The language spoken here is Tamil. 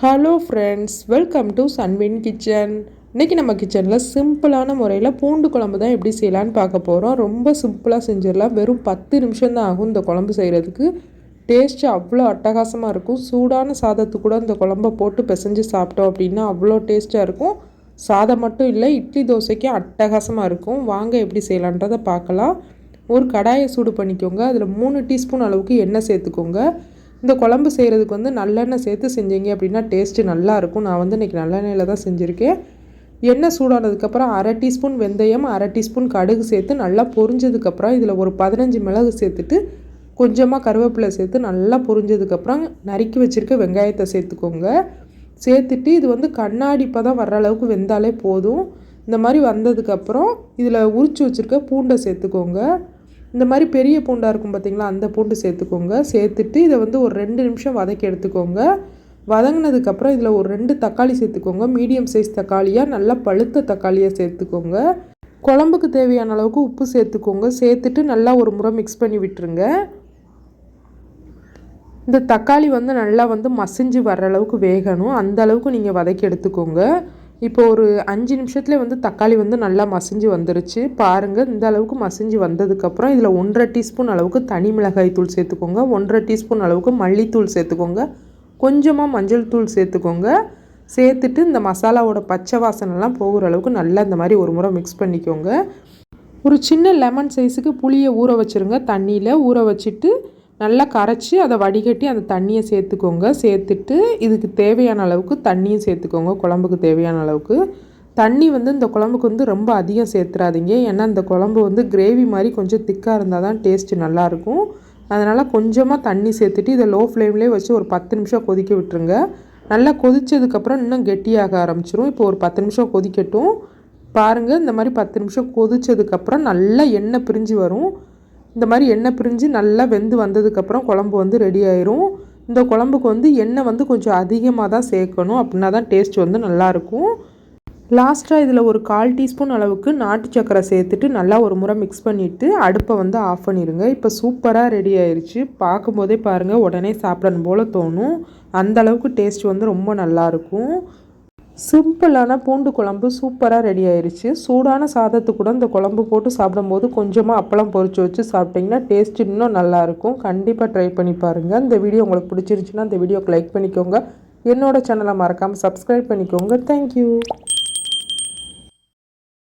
ஹலோ ஃப்ரெண்ட்ஸ், வெல்கம் டு சன்வின் கிச்சன். இன்றைக்கி நம்ம கிச்சனில் சிம்பிளான முறையில் பூண்டு குழம்பு தான் எப்படி செய்யலான்னு பார்க்க போகிறோம். ரொம்ப சிம்பிளாக செஞ்சிடலாம். வெறும் 10 நிமிஷம் தான் ஆகும் இந்த குழம்பு செய்கிறதுக்கு. டேஸ்ட்டு அவ்வளோ அட்டகாசமாக இருக்கும். சூடான சாதத்துக்கு கூட இந்த குழம்பை போட்டு பிசைஞ்சு சாப்பிட்டோம் அப்படின்னா அவ்வளோ டேஸ்ட்டாக இருக்கும். சாதம் மட்டும் இல்லை, இட்லி தோசைக்கு அட்டகாசமாக இருக்கும். வாங்க எப்படி செய்யலான்றதை பார்க்கலாம். ஒரு கடாயை சூடு பண்ணிக்கோங்க. அதில் 3 டீஸ்பூன் அளவுக்கு எண்ணெய் சேர்த்துக்கோங்க. இந்த குழம்பு செய்கிறதுக்கு நல்லெண்ணெய் சேர்த்து செஞ்சீங்க அப்படின்னா டேஸ்ட்டு நல்லாயிருக்கும். நான் இன்றைக்கி நல்லெண்ணெயில் தான் செஞ்சுருக்கேன். எண்ணெய் சூடானதுக்கப்புறம் 1/2 டீஸ்பூன் வெந்தயம், 1/2 டீஸ்பூன் கடுகு சேர்த்து நல்லா பொரிஞ்சதுக்கப்புறம் இதில் ஒரு 15 மிளகு சேர்த்துட்டு கொஞ்சமாக கருவேப்பிலை சேர்த்து நல்லா பொரிஞ்சதுக்கப்புறம் நறுக்கி வச்சுருக்க வெங்காயத்தை சேர்த்துக்கோங்க. சேர்த்துட்டு இது கண்ணாடி பதம் வர்ற அளவுக்கு வெந்தாலே போதும். இந்த மாதிரி வந்ததுக்கப்புறம் இதில் உரித்து வச்சுருக்க பூண்டை சேர்த்துக்கோங்க. இந்த மாதிரி பெரிய பூண்டாக இருக்கும் பார்த்திங்களா, அந்த பூண்டு சேர்த்துக்கோங்க. சேர்த்துட்டு இதை ஒரு 2 நிமிஷம் வதக்கி எடுத்துக்கோங்க. வதங்கினதுக்கப்புறம் இதில் ஒரு 2 தக்காளி சேர்த்துக்கோங்க. மீடியம் சைஸ் தக்காளியாக நல்லா பழுத்த தக்காளியாக சேர்த்துக்கோங்க. குழம்புக்கு தேவையான அளவுக்கு உப்பு சேர்த்துக்கோங்க. சேர்த்துட்டு நல்லா ஒரு முறை மிக்ஸ் பண்ணி விட்டுருங்க. இந்த தக்காளி நல்லா மசிஞ்சு வர்ற அளவுக்கு வேகணும். அந்த அளவுக்கு நீங்கள் வதக்கி எடுத்துக்கோங்க. இப்போ ஒரு 5 நிமிஷத்துலேயே தக்காளி நல்லா மசிஞ்சு வந்துருச்சு. பாருங்கள், இந்த அளவுக்கு மசிஞ்சு வந்ததுக்கப்புறம் இதில் 1/2 டீஸ்பூன் அளவுக்கு தனி மிளகாய் தூள் சேர்த்துக்கோங்க. 1/2 டீஸ்பூன் அளவுக்கு மல்லித்தூள் சேர்த்துக்கோங்க. கொஞ்சமாக மஞ்சள் தூள் சேர்த்துக்கோங்க. சேர்த்துட்டு இந்த மசாலாவோட பச்சை வாசனைலாம் போகிற அளவுக்கு நல்லா இந்த மாதிரி ஒரு முறை மிக்ஸ் பண்ணிக்கோங்க. ஒரு சின்ன லெமன் சைஸுக்கு புளியை ஊற வச்சுருங்க. தண்ணியில் ஊற வச்சுட்டு நல்லா கரைச்சி அதை வடிகட்டி அந்த தண்ணியை சேர்த்துக்கோங்க. சேர்த்துட்டு இதுக்கு தேவையான அளவுக்கு தண்ணியும் சேர்த்துக்கோங்க. குழம்புக்கு தேவையான அளவுக்கு தண்ணி இந்த குழம்புக்கு ரொம்ப அதிகம் சேர்த்துறாதீங்க. ஏன்னா இந்த குழம்பு கிரேவி மாதிரி கொஞ்சம் திக்காக இருந்தால் தான் டேஸ்ட்டு நல்லாயிருக்கும். அதனால் கொஞ்சமாக தண்ணி சேர்த்துட்டு இதை லோ ஃப்ளேம்லேயே வச்சு ஒரு 10 நிமிஷம் கொதிக்க விட்டுருங்க. நல்லா கொதித்ததுக்கப்புறம் இன்னும் கெட்டியாக ஆரம்பிச்சிரும். இப்போ ஒரு 10 நிமிஷம் கொதிக்கட்டும். பாருங்கள், இந்த மாதிரி 10 நிமிஷம் கொதித்ததுக்கப்புறம் நல்லா எண்ணெய் பிரிஞ்சு வரும். இந்த மாதிரி எண்ணெய் பிரிஞ்சு நல்லா வெந்து வந்ததுக்கப்புறம் குழம்பு ரெடி ஆயிரும். இந்த குழம்புக்கு எண்ணெய் கொஞ்சம் அதிகமாக தான் சேர்க்கணும். அப்படின்னா தான் டேஸ்ட் நல்லாயிருக்கும். லாஸ்ட்டாக இதில் ஒரு 1/4 டீஸ்பூன் அளவுக்கு நாட்டு சக்கரை சேர்த்துட்டு நல்லா ஒரு முறை மிக்ஸ் பண்ணிவிட்டு அடுப்பை ஆஃப் பண்ணிடுங்க. இப்போ சூப்பராக ரெடி ஆயிடுச்சு. பார்க்கும்போதே பாருங்கள், உடனே சாப்பிடணும் போல் தோணும். அந்தளவுக்கு டேஸ்ட் ரொம்ப நல்லாயிருக்கும். சிம்பிளான பூண்டு குழம்பு சூப்பராக ரெடி ஆயிடுச்சு. சூடான சாதத்து கூட இந்த குழம்பு போட்டு சாப்பிடும்போது கொஞ்சமாக அப்பளம் பொரிச்சு வச்சு சாப்பிட்டிங்கன்னா டேஸ்ட் இன்னும் நல்லாயிருக்கும். கண்டிப்பாக ட்ரை பண்ணி பாருங்கள். இந்த வீடியோ உங்களுக்கு பிடிச்சிருந்துச்சுன்னா இந்த வீடியோக்கு லைக் பண்ணிக்கோங்க. என்னோடய சேனலை மறக்காமல் சப்ஸ்கிரைப் பண்ணிக்கோங்க. தேங்க்யூ.